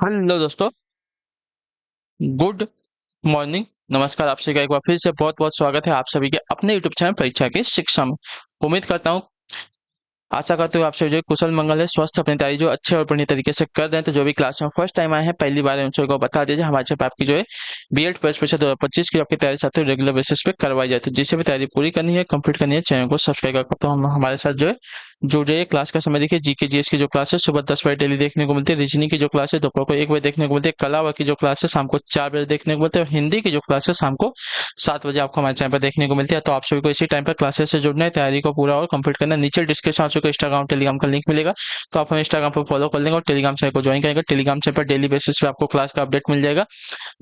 Hello दोस्तों, good morning. नमस्कार। आप सभी का एक बार फिर से बहुत बहुत स्वागत है आप सभी के अपने यूट्यूब चैनल परीक्षा की शिक्षा में। उम्मीद करता हूँ, आशा करते हुए आप सभी जो कुशल मंगल है, स्वस्थ अपनी तैयारी जो अच्छे और बढ़िया तरीके से कर रहे हैं। तो जो भी क्लास में फर्स्ट टाइम आए हैं, पहली बार है, उन सभी को बता दीजिए हमारे से आपकी जो है बीएड परीक्षा 2025 की आपकी तैयारी साथ ही रेगुलर बेसिस पे करवाई जाती है। जिससे भी तैयारी पूरी करनी है, कंप्लीट करनी है, चैनल को सब्सक्राइब कर, तो हम हमारे साथ जो है जुड़ जाइए। क्लास का समय देखिए, जीके जीएस की जो क्लास है सुबह 10 बजे डेली देखने को मिलती है। रीजनिंग की जो क्लास है दोपहर को 1 बजे देखने को मिलती है। कला की जो क्लास है शाम को 4 बजे देखने को मिलती है। और हिंदी की जो क्लास है शाम को 7 बजे आपको हमारे चैनल पर देखने को मिलती है। तो आप सभी को इसी टाइम पर क्लासेस से जुड़ना है, तैयारी को पूरा और कंप्लीट करना है। नीचे डिस्क्रिप्शन आप सभी को इंस्टाग्राम टेलीग्राम का लिंक मिलेगा, तो आप हमें इंस्टाग्राम पर फॉलो कर लेंगे और टेलीग्राम चैनल को ज्वाइन करेंगे। टेलीग्राम चैनल पर डेली बेसिस पे आपको क्लास का अपडेट मिल जाएगा।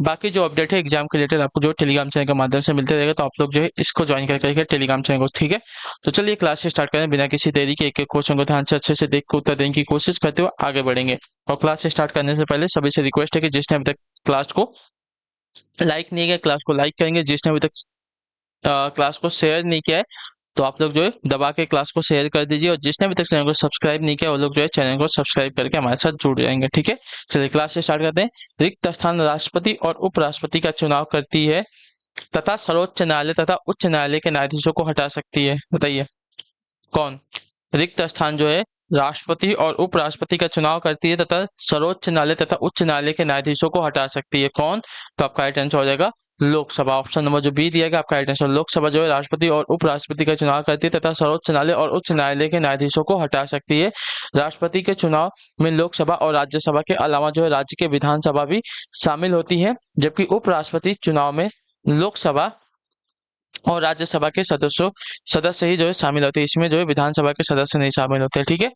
बाकी जो अपडेट है एग्जाम के रिलेटेड आपको जो टेलीग्राम चैनल के माध्यम से मिलते रहेगा, तो आप लोग जो है इसको ज्वाइन करके टेलीग्राम चैनल को, ठीक है। तो चलिए क्लास से स्टार्ट करें, बिना किसी देरी के एक एक क्वेश्चन को ध्यान से अच्छे से देख कर उत्तर देने की कोशिश करते हुए आगे बढ़ेंगे। और क्लास से स्टार्ट करने से पहले सभी से रिक्वेस्ट है कि जिसने अभी तक क्लास को लाइक नहीं किया, क्लास को लाइक करेंगे। जिसने अभी तक क्लास को शेयर नहीं किया है, तो आप लोग जो है दबा के क्लास को शेयर कर दीजिए। और जिसने अभी तक चैनल को सब्सक्राइब नहीं किया, वो लोग जो है चैनल को सब्सक्राइब करके हमारे साथ जुड़ जाएंगे, ठीक है। चलिए क्लास से स्टार्ट करते हैं। रिक्त स्थान राष्ट्रपति और उपराष्ट्रपति का चुनाव करती है तथा सर्वोच्च न्यायालय तथा उच्च न्यायालय के न्यायाधीशों को हटा सकती है। बताइए कौन। रिक्त स्थान जो है राष्ट्रपति और उपराष्ट्रपति का चुनाव करती है तथा सर्वोच्च न्यायालय तथा उच्च न्यायालय के न्यायाधीशों को हटा सकती है। कौन। तो आपका राइट आंसर हो जाएगा लोकसभा। ऑप्शन नंबर जो बी दिया गया आपका राइट आंसर। लोकसभा जो है राष्ट्रपति और उपराष्ट्रपति का चुनाव करती है तथा सर्वोच्च न्यायालय और उच्च न्यायालय के न्यायाधीशों को हटा सकती है। राष्ट्रपति के चुनाव में लोकसभा और राज्यसभा के अलावा जो है राज्य के विधानसभा भी शामिल होती है, जबकि उपराष्ट्रपति चुनाव में लोकसभा और राज्यसभा के सदस्य ही जो है शामिल होते हैं। इसमें जो है विधानसभा के सदस्य नहीं शामिल होते हैं, ठीक है,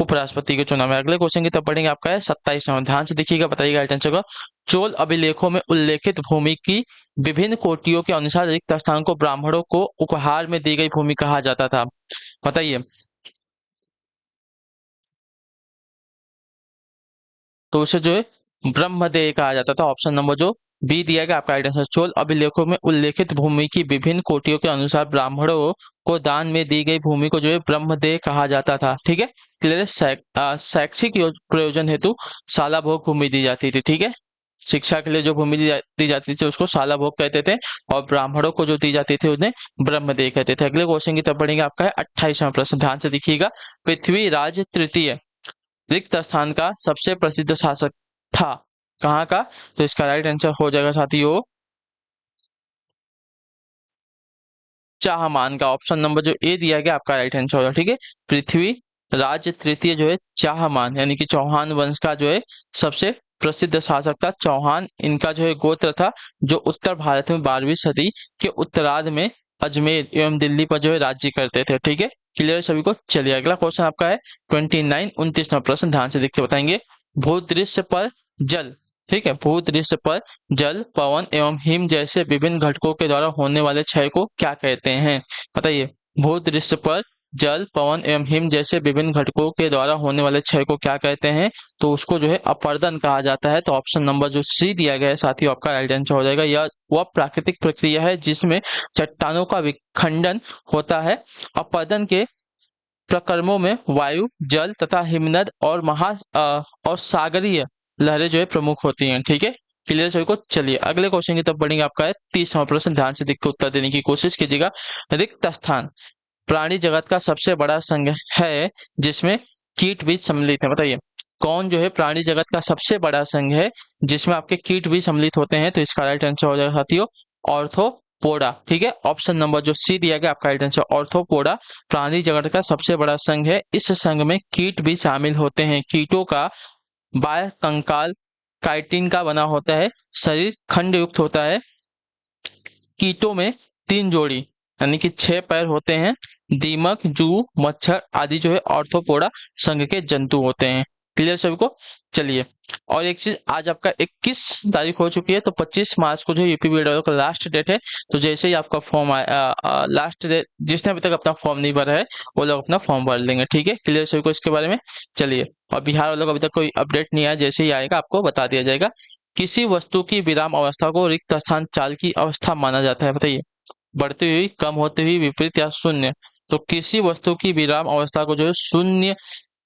उपराष्ट्रपति के चुनाव में। अगले क्वेश्चन की तरफ पढ़ेंगे, आपका है 27 नंबर। ध्यान से देखिएगा, बताइएगा राइट आंसर को। चोल अभिलेखों में उल्लेखित भूमि की विभिन्न कोटियों के अनुसार रिक्त स्थान को ब्राह्मणों को उपहार में दी गई भूमि कहा जाता था। बताइए। तो उसे जो है ब्रह्मदेय कहा जाता था। ऑप्शन नंबर जो बी दिया गया आपका राइट आंसर। चोल अभिलेखों में उल्लेखित भूमि की विभिन्न कोटियों के अनुसार ब्राह्मणों को दान में दी गई भूमि को जो है ब्रह्मदेय कहा जाता था, ठीक है। क्लियर है। शैक्षिक प्रयोजन हेतु साला भोग भूमि दी जाती थी, ठीक है। शिक्षा के लिए जो भूमि दी जाती थी उसको साला भोग कहते थे, और ब्राह्मणों को जो दी जाती थी उन्हें ब्रह्मदेय कहते थे। अगले क्वेश्चन की तरफ बढ़ेंगे, आपका है 28वां प्रश्न। ध्यान से देखिएगा। पृथ्वीराज तृतीय रिक्त स्थान का सबसे प्रसिद्ध शासक था। कहाँ का। तो इसका राइट आंसर हो जाएगा साथियों चाहमान का। ऑप्शन नंबर जो ए दिया गया आपका राइट आंसर होगा, ठीक है। पृथ्वी राज तृतीय जो है चाहमान यानी कि चौहान वंश का जो है सबसे प्रसिद्ध शासक था। चौहान इनका जो है गोत्र था, जो उत्तर भारत में 12वीं सदी के उत्तरार्ध में अजमेर एवं दिल्ली पर जो है राज्य करते थे, ठीक है। क्लियर सभी को। चलिए अगला क्वेश्चन आपका है 29 प्रश्न। ध्यान से देख के बताएंगे। भूदृश्य पर जल, ठीक है, भूदृश्य पर जल, पवन एवं हिम जैसे विभिन्न घटकों के द्वारा होने वाले क्षय को क्या कहते हैं। बताइए। भूदृश्य पर जल, पवन एवं हिम जैसे विभिन्न घटकों के द्वारा होने वाले क्षय को क्या कहते हैं। तो उसको जो है अपरदन कहा जाता है। तो ऑप्शन नंबर जो सी दिया गया है साथियों आपका राइट आंसर हो जाएगा। यह वह प्राकृतिक प्रक्रिया है जिसमें चट्टानों का विखंडन होता है। अपरदन के प्रकर्मों में वायु, जल तथा हिमनद और और सागरीय लहरें जो है प्रमुख होती हैं, ठीक है। क्लियर सभी को। चलिए अगले क्वेश्चन की तरफ बढ़ेंगे, आपका है 30वां प्रश्न। ध्यान से देख के उत्तर देने की कोशिश कीजिएगा। रिक्त स्थान प्राणी जगत का सबसे बड़ा संघ है जिसमें कीट भी सम्मिलित है। बताइए कौन जो है प्राणी जगत का सबसे बड़ा संघ है जिसमें आपके कीट भी सम्मिलित होते हैं। तो इसका राइट आंसर हो जाएगा साथियों ऑर्थोपोडा, ठीक है। ऑप्शन नंबर जो सी दिया गया आपका राइट आंसर ऑर्थोपोडा प्राणी जगत का सबसे बड़ा संघ है। इस संघ में कीट भी शामिल होते हैं। कीटों का बाह्य कंकाल काइटिन का बना होता है। शरीर खंड युक्त होता है। कीटों में 3 जोड़ी यानी कि 6 पैर होते हैं। दीमक, जू, मच्छर आदि जो है ऑर्थोपोडा संघ के जंतु होते हैं। क्लियर सभी को। चलिए और एक चीज, आज आपका 21 तारीख हो चुकी है, तो 25 मार्च को जो यूपी बीएड का लास्ट डेट है। तो जैसे ही आपका फॉर्म आए लास्ट डेट, जिसने अभी तक अपना फॉर्म नहीं भरा है वो लोग अपना फॉर्म भर लेंगे, ठीक है। क्लियर सभी को इसके बारे में। चलिए और बिहार वालों को अभी तक कोई अपडेट नहीं आया, जैसे ही आएगा आपको बता दिया जाएगा। किसी वस्तु की विराम अवस्था को रिक्त स्थान चाल की अवस्था माना जाता है। बताइए। बढ़ती हुई, कम होती हुई, विपरीत या शून्य। तो किसी वस्तु की विराम अवस्था को जो है शून्य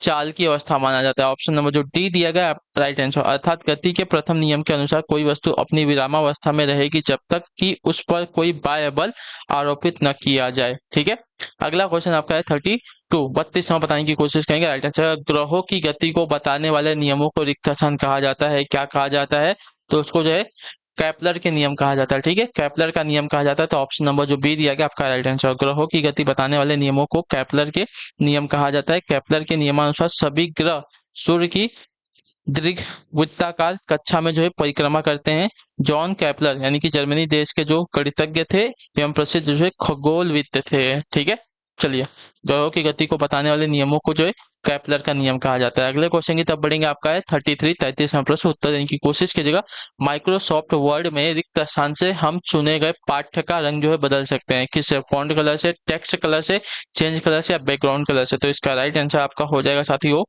चाल की अवस्था माना जाता है। ऑप्शन नंबर जो डी दिया गया राइट आंसर, अर्थात गति के प्रथम नियम के अनुसार कोई वस्तु अपनी विरामावस्था में रहेगी जब तक कि उस पर कोई बाह्य बल आरोपित न किया जाए। ठीक है, अगला क्वेश्चन आपका है 32, 32वां बताने की कोशिश करेंगे। राइट आंसर, ग्रहों की गति को बताने वाले नियमों को रिक्तास्थान कहा जाता है। क्या कहा जाता है? तो उसको जो है कैपलर के नियम कहा जाता है। ठीक है, कैपलर का नियम कहा जाता है। तो ऑप्शन नंबर जो बी दिया गया आपका राइट आंसर, ग्रहों की गति बताने वाले नियमों को कैपलर के नियम कहा जाता है। कैपलर के नियमानुसार सभी ग्रह सूर्य की दीर्घ वृत्ताकार कक्षा में जो है परिक्रमा करते हैं। जॉन कैपलर यानी कि जर्मनी देश के जो गणितज्ञ थे एवं प्रसिद्ध जो है खगोलविद थे। ठीक है, चलिए, ग्रहों की गति को बताने वाले नियमों को जो है कैपलर का नियम कहा जाता है। अगले क्वेश्चन की तब बढ़ेंगे, आपका है 33, 33वां प्रश्न, उत्तर देने की कोशिश कीजिएगा। माइक्रोसॉफ्ट वर्ड में रिक्त स्थान से हम चुने गए पाठ्य का रंग जो है बदल सकते हैं। किससे? फॉन्ट कलर से, टेक्स्ट कलर से, चेंज कलर से या बैकग्राउंड कलर से। तो इसका राइट आंसर आपका हो जाएगा साथियों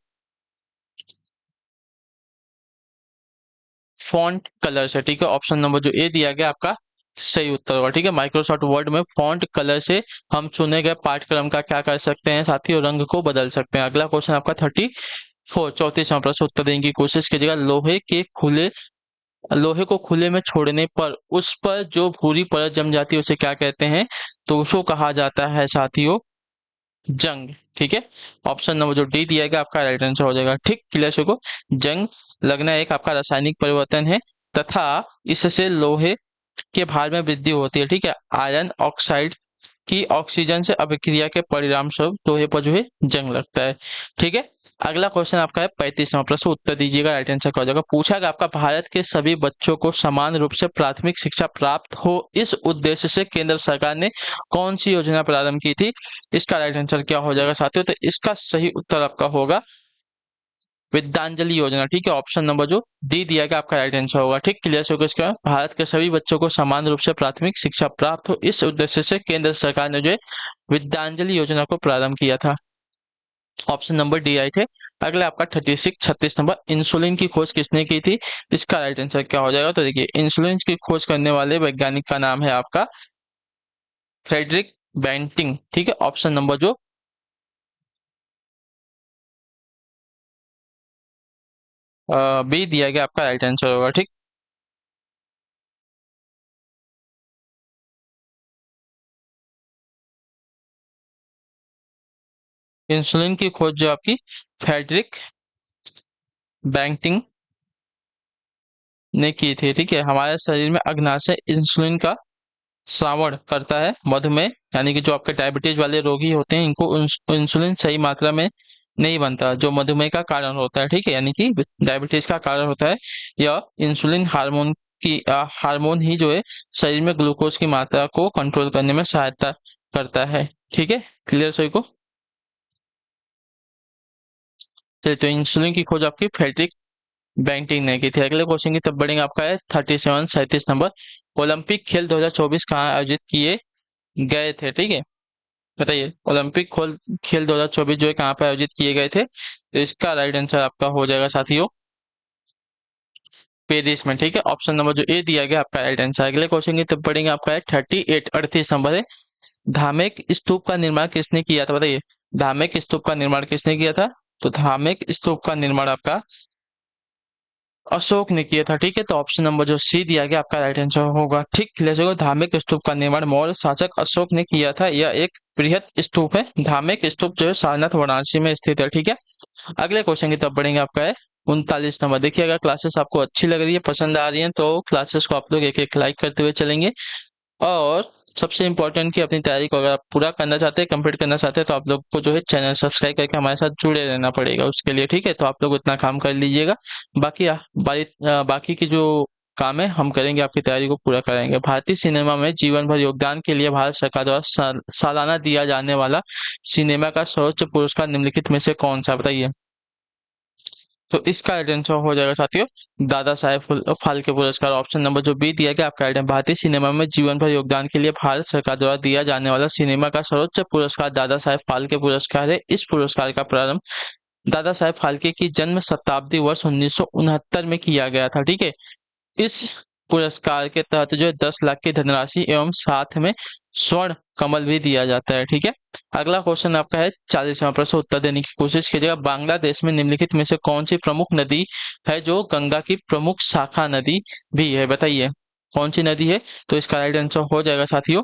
फॉन्ट कलर से। ठीक है, ऑप्शन नंबर जो ए दिया गया आपका सही उत्तर होगा। ठीक है, माइक्रोसॉफ्ट वर्ड में फॉन्ट कलर से हम चुने गए पाठ्यक्रम का क्या कर सकते हैं साथियों? रंग को बदल सकते हैं। अगला क्वेश्चन आपका 34, 34वां प्रश्न, उत्तर देने की कोशिश कीजिएगा। लोहे को खुले में छोड़ने पर उस पर जो भूरी परत जम जाती है उसे क्या कहते हैं? तो उसको कहा जाता है साथियों जंग। ठीक है, ऑप्शन नंबर जो डी दिया गया आपका राइट आंसर हो जाएगा। ठीक, क्लियर को जंग लगना एक आपका रासायनिक परिवर्तन है तथा इससे लोहे के भार में वृद्धि होती है। ठीक है, आयरन ऑक्साइड की ऑक्सीजन से अभिक्रिया के परिणाम स्वरूप लोहे पर जो है जंग लगता है। ठीक है, अगला क्वेश्चन आपका है 35वां प्रश्न, उत्तर दीजिएगा। राइट आंसर क्या हो जाएगा? पूछा गया आपका भारत के सभी बच्चों को समान रूप से प्राथमिक शिक्षा प्राप्त हो, इस उद्देश्य से केंद्र सरकार ने कौन सी योजना प्रारंभ की थी? इसका राइट आंसर क्या हो जाएगा साथियों? तो इसका सही उत्तर आपका होगा विद्यांजलि योजना। ठीक है, ऑप्शन नंबर जो डी दिया गया आपका राइट आंसर होगा। ठीक, क्लियर हो गया इसका? भारत के सभी बच्चों को समान रूप से प्राथमिक शिक्षा प्राप्त हो, इस उद्देश्य से केंद्र सरकार ने जो है विद्यांजलि योजना को प्रारंभ किया था। ऑप्शन नंबर डी आई थे। अगला आपका 36, 36 नंबर, इंसुलिन की खोज किसने की थी? इसका राइट आंसर क्या हो जाएगा? तो देखिए, इंसुलिन की खोज करने वाले वैज्ञानिक का नाम है आपका फ्रेडरिक बेंटिंग। ठीक है, ऑप्शन नंबर जो बी दिया गया आपका राइट आंसर होगा। ठीक, इंसुलिन की खोज जो आपकी फ्रेडरिक बेंटिंग ने की थी। ठीक है, हमारे शरीर में अग्नाशय इंसुलिन का श्रावण करता है। मधुमेह यानी कि जो आपके डायबिटीज वाले रोगी होते हैं इनको इंसुलिन सही मात्रा में नहीं बनता, जो मधुमेह का कारण होता है। ठीक है, यानी कि डायबिटीज का कारण होता है। यह इंसुलिन हार्मोन ही जो है शरीर में ग्लूकोज की मात्रा को कंट्रोल करने में सहायता करता है। ठीक है, क्लियर सही को? चलिए, तो इंसुलिन की खोज आपकी फ्रेडरिक बेंटिंग ने की थी। अगले क्वेश्चन की तब बढ़ेंगे, आपका है 37, 37 नंबर, ओलंपिक खेल 2024 कहाँ आयोजित किए गए थे? ठीक है, बताइए, ओलंपिक खेल 2024 जो है कहाँ पर आयोजित किए गए थे? तो इसका राइट आंसर आपका हो जाएगा साथियों पेरिस में। ठीक है, ऑप्शन नंबर जो ए दिया गया आपका राइट आंसर। अगले क्वेश्चन की तब बढ़ेंगे, आपका है 38, 38 नंबर है, धामेक स्तूप का निर्माण किसने किया था? बताइए, धामेक स्तूप का निर्माण किसने किया था? तो धामेक स्तूप का निर्माण आपका अशोक ने किया था। ठीक है, तो ऑप्शन नंबर जो सी दिया गया आपका राइट आंसर होगा। ठीक, क्लियर होगा? धार्मिक स्तूप का निर्माण मौर्य शासक अशोक ने किया था। यह एक बृहद स्तूप है। धार्मिक स्तूप जो है सारनाथ वाराणसी में स्थित है। ठीक है, अगले क्वेश्चन की तरफ बढ़ेंगे, आपका है 39 नंबर। देखिए, अगर क्लासेस आपको अच्छी लग रही है, पसंद आ रही है, तो क्लासेस को आप लोग एक एक लाइक करते हुए चलेंगे। और सबसे इम्पोर्टेंट कि अपनी तैयारी को अगर आप पूरा करना चाहते हैं, कंप्लीट करना चाहते हैं, तो आप लोग को जो है चैनल सब्सक्राइब करके हमारे साथ जुड़े रहना पड़ेगा उसके लिए। ठीक है, तो आप लोग इतना काम कर लीजिएगा। बाकी बाकी की जो काम है हम करेंगे, आपकी तैयारी को पूरा कराएंगे। भारतीय सिनेमा में जीवन भर योगदान के लिए भारत सरकार द्वारा सालाना दिया जाने वाला सिनेमा का सर्वोच्च पुरस्कार निम्नलिखित में से कौन सा? बताइए। तो इसका राइट आंसर हो जाएगा साथियों दादा साहेब फाल्के पुरस्कार। ऑप्शन नंबर जो बी दिया गया आपका राइट है। भारतीय सिनेमा में जीवन भर योगदान के लिए भारत सरकार द्वारा दिया जाने वाला सिनेमा का सर्वोच्च पुरस्कार दादा साहेब फाल्के पुरस्कार है। इस पुरस्कार का प्रारंभ दादा साहेब फाल्के की जन्म शताब्दी वर्ष 1969 में किया गया था। ठीक है, इस पुरस्कार के तहत जो है 10 लाख की धनराशि एवं साथ में स्वर्ण कमल भी दिया जाता है। ठीक है, अगला क्वेश्चन आपका है 40वां प्रश्न, उत्तर देने की कोशिश कीजिएगा। बांग्लादेश में निम्नलिखित में से कौन सी प्रमुख नदी है जो गंगा की प्रमुख शाखा नदी भी है? बताइए कौन सी नदी है? तो इसका राइट आंसर हो जाएगा साथियों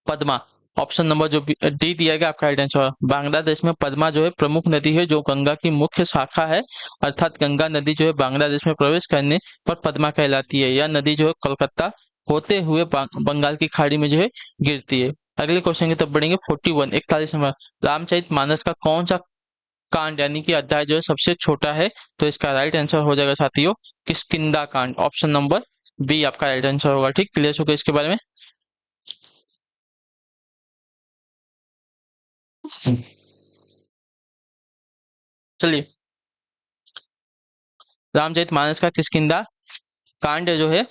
पद्मा। ऑप्शन नंबर जो डी दिया गया आपका राइट आंसर। बांग्लादेश में पद्मा जो है प्रमुख नदी है जो गंगा की मुख्य शाखा है, अर्थात गंगा नदी जो है बांग्लादेश में प्रवेश करने पर पद्मा कहलाती है। यह नदी जो है कोलकाता होते हुए बंगाल की खाड़ी में जो है गिरती है। अगले क्वेश्चन की तरफ बढ़ेंगे। 41 41 नंबर, रामचरित मानस का कौन सा कांड यानी कि अध्याय जो है सबसे छोटा है? तो इसका राइट आंसर हो जाएगा साथियों किष्किंधा कांड। ऑप्शन नंबर बी आपका राइट आंसर होगा। ठीक, क्लियर हो गया इसके बारे में? चलिए, रामचरितमानस का किष्किंधा कांड जो है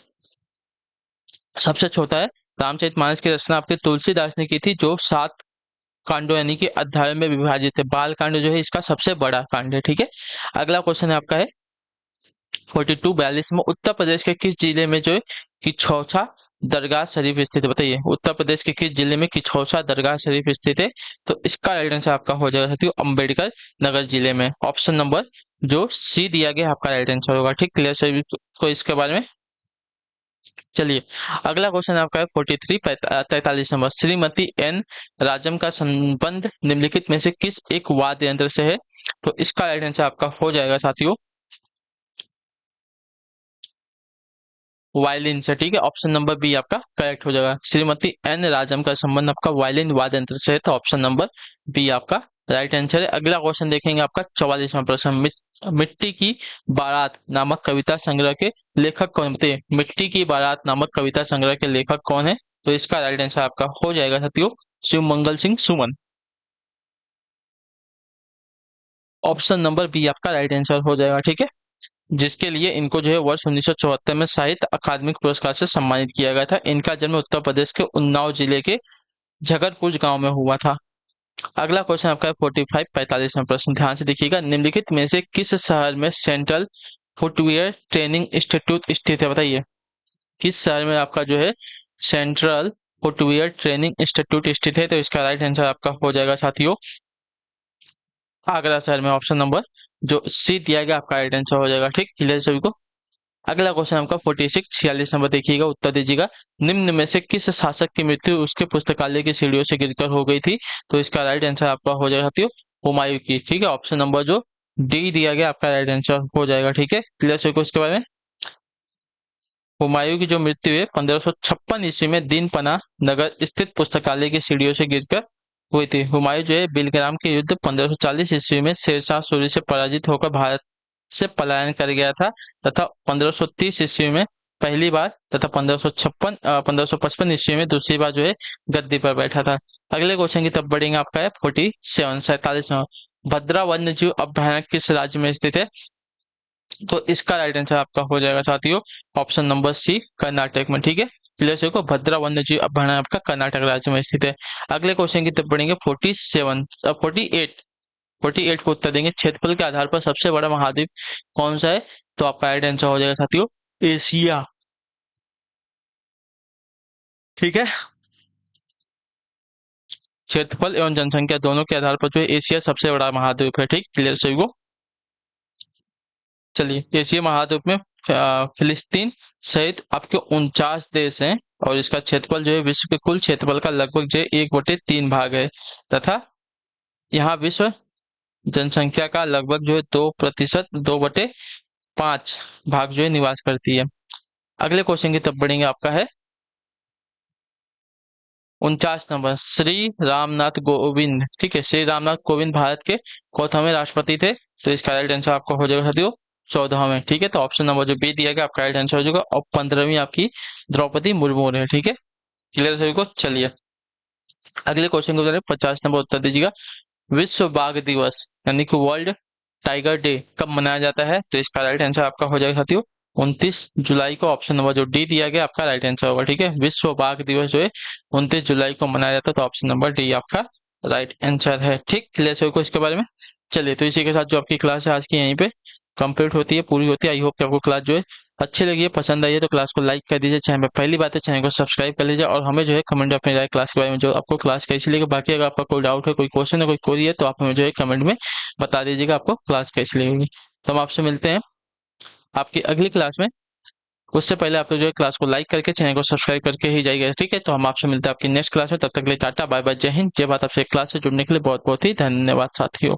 सबसे छोटा है। रामचरितमानस की रचना आपके तुलसीदास ने की थी, जो 7 कांडों यानी कि अध्यायों में विभाजित है। बाल कांड जो है इसका सबसे बड़ा कांड है। ठीक है, अगला क्वेश्चन है आपका है 42 42 में, उत्तर प्रदेश के किस जिले में जो है किछौछा दरगाह शरीफ स्थित है? बताइए उत्तर प्रदेश के किस जिले में किछौछा दरगाह शरीफ स्थित है? तो इसका राइट आंसर आपका हो जाएगा साथियों अम्बेडकर नगर जिले में। ऑप्शन नंबर जो सी दिया गया आपका राइट आंसर होगा। ठीक, क्लियर सभी को इसके बारे में? चलिए, अगला क्वेश्चन आपका है 43 43 नंबर, श्रीमती एन राजम का संबंध निम्नलिखित में से किस एक वाद्य यंत्र से है? तो इसका राइट आंसर आपका हो जाएगा साथियों वायलिन से। ठीक है, ऑप्शन नंबर बी आपका करेक्ट हो जाएगा। श्रीमती एन राजम का संबंध आपका वायलिन वाद्य यंत्र से है, तो ऑप्शन नंबर बी आपका राइट आंसर है। अगला क्वेश्चन देखेंगे आपका 44वां प्रश्न, मिट्टी की बारात नामक कविता संग्रह के लेखक कौन? बताइए मिट्टी की बारात नामक कविता संग्रह के लेखक कौन है? तो इसका राइट आंसर आपका हो जाएगा साथियों Shiv Mangal Singh Suman. Option number B आपका राइट आंसर हो जाएगा। ठीक है, जिसके लिए इनको जो है वर्ष 1974 में साहित्य अकादमिक पुरस्कार से सम्मानित किया गया था। इनका जन्म उत्तर प्रदेश के उन्नाव जिले के झगरपुर गांव में हुआ था। अगला क्वेश्चन आपका है 45 45 में प्रश्न, ध्यान से देखिएगा। निम्नलिखित में से किस शहर में सेंट्रल फुटवियर ट्रेनिंग इंस्टीट्यूट स्थित है? बताइए किस शहर में आपका जो है सेंट्रल फुटवियर ट्रेनिंग इंस्टीट्यूट स्थित है? तो इसका राइट आंसर आपका हो जाएगा साथियों आगरा शहर में। ऑप्शन नंबर जो सी दिया गया आपका राइट आंसर हो जाएगा। ठीक, क्लियर सभी को? अगला क्वेश्चन आपका 46 46 नंबर, देखिएगा उत्तर दीजिएगा। निम्न में से किस शासक की मृत्यु उसके पुस्तकालय की सीढ़ियों से गिरकर हो गई थी? तो इसका राइट आंसर आपका हो जाएगा साथियों हुमायूं की। ठीक है, ऑप्शन नंबर जो डी दिया गया आपका राइट आंसर हो जाएगा। ठीक है, क्लियर सभी को इसके बारे में? हुमायूं की जो मृत्यु है 1556 ईस्वी में दीन पना नगर स्थित पुस्तकालय की सीढ़ियों से गिरकर हुई थी। हुमायूं जो है बिलग्राम के युद्ध 1540 ईस्वी में शेरशाह सूरी से पराजित होकर भारत से पलायन कर गया था, तथा 1530 ईस्वी में पहली बार तथा 1555 ईस्वी में दूसरी बार जो है गद्दी पर बैठा था। अगले क्वेश्चन की तरफ बढ़ेंगे आपका है 47 47 में, भद्रा वन्य जीव अभयारण्य किस राज्य में स्थित है? तो इसका राइट आंसर आपका हो जाएगा साथियों ऑप्शन नंबर सी कर्नाटक में। ठीक है, क्लियर से को भद्रा वन्य जीव अभयारण्य आपका कर्नाटक राज्य में स्थित है। अगले क्वेश्चन की तरफ बढ़ेंगे 48 48 को उत्तर देंगे। क्षेत्रफल के आधार पर सबसे बड़ा महाद्वीप कौन सा है? तो आपका राइट आंसर हो जाएगा साथियों एशिया। ठीक है, क्षेत्रफल एवं जनसंख्या दोनों के आधार पर जो है एशिया सबसे बड़ा महाद्वीप है। ठीक, क्लियर सभी को? चलिए, एशिया महाद्वीप में फिलिस्तीन सहित आपके 49 देश हैं, और इसका क्षेत्रफल जो है विश्व के कुल क्षेत्रफल का लगभग जो है 1/3 भाग है, तथा यहाँ विश्व जनसंख्या का लगभग जो है 2% 2/5 भाग जो है निवास करती है। अगले क्वेश्चन की तरफ बढ़ेंगे आपका है 49 नंबर, श्री रामनाथ कोविंद। ठीक है, श्री रामनाथ कोविंद भारत के कौथावें राष्ट्रपति थे? तो इसका राइट आंसर आपका हो जाएगा साथियों 14वें। ठीक है, तो ऑप्शन नंबर जो बी दिया गया आपका राइट आंसर हो जाएगा, और 15वीं आपकी द्रौपदी मुर्मू है। ठीक है, क्लियर सभी को? चलिए, अगले क्वेश्चन को 50 नंबर उत्तर दीजिएगा। विश्व बाघ दिवस यानी कि वर्ल्ड टाइगर डे कब मनाया जाता है? तो इसका राइट आंसर आपका हो जाएगा साथियों 29 जुलाई को। ऑप्शन नंबर जो डी दिया गया आपका राइट आंसर होगा। ठीक है, विश्व बाघ दिवस जो है 29 जुलाई को मनाया जाता है, तो ऑप्शन नंबर डी आपका राइट आंसर है। ठीक, क्लियर सभी को इसके बारे में? चलिए, तो इसी के साथ जो आपकी क्लास है आज की यहीं पे कंप्लीट होती है, पूरी होती है। आई होप कि आपको क्लास जो है अच्छी लगी है, पसंद आई है तो क्लास को लाइक कर दीजिए। चैनल पर पहली बात है चैनल को सब्सक्राइब कर लीजिए और हमें जो है कमेंट में अपनी राय क्लास के बारे में जो आपको क्लास कैसी लगी। बाकी अगर आपका कोई डाउट है, कोई क्वेश्चन है, कोई क्वेरी है तो आप हमें जो है कमेंट में बता दीजिएगा आपको क्लास कैसी लगेगी। तो हम आपसे मिलते हैं आपकी अगली क्लास में। उससे पहले आप लोग जो है क्लास को लाइक करके चैनल को सब्सक्राइब करके ही जाइएगा, ठीक है। तो हम आपसे मिलते हैं आपकी नेक्स्ट क्लास में। तब तक के लिए टाटा बाय बाय, जय हिंद, जय भारत। आपसे क्लास से जुड़ने के लिए बहुत बहुत ही धन्यवाद साथियों।